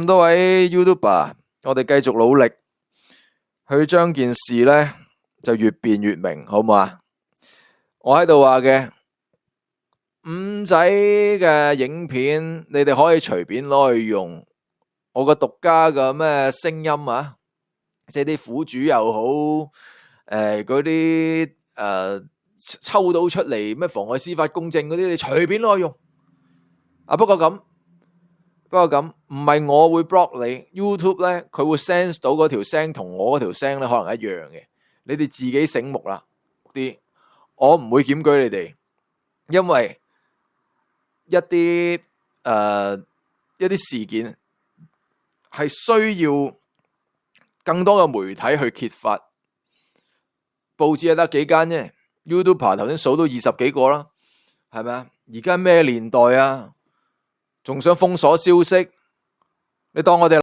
咁多位 YouTuber，我哋繼續努力去將件事呢就越辯越明，好唔好啊？我喺度話嘅五仔嘅影片，你哋可以隨便攞去用。我個獨家嘅咩聲音啊，即係啲苦主又好，嗰啲抽到出嚟咩妨礙司法公正嗰啲，你隨便攞去用。不過咁唔係我會 block 你 YouTube 咧，佢會 sense 到嗰條聲同我嗰條聲咧可能一樣嘅。你哋自己醒目啦啲，我唔會檢舉你哋，因為一啲事件係需要更多嘅媒體去揭發。報紙係得幾間啫 ，YouTuber 頭先數到20幾個啦，係咪啊？而家咩年代啊？仲想封鎖消息？你當我哋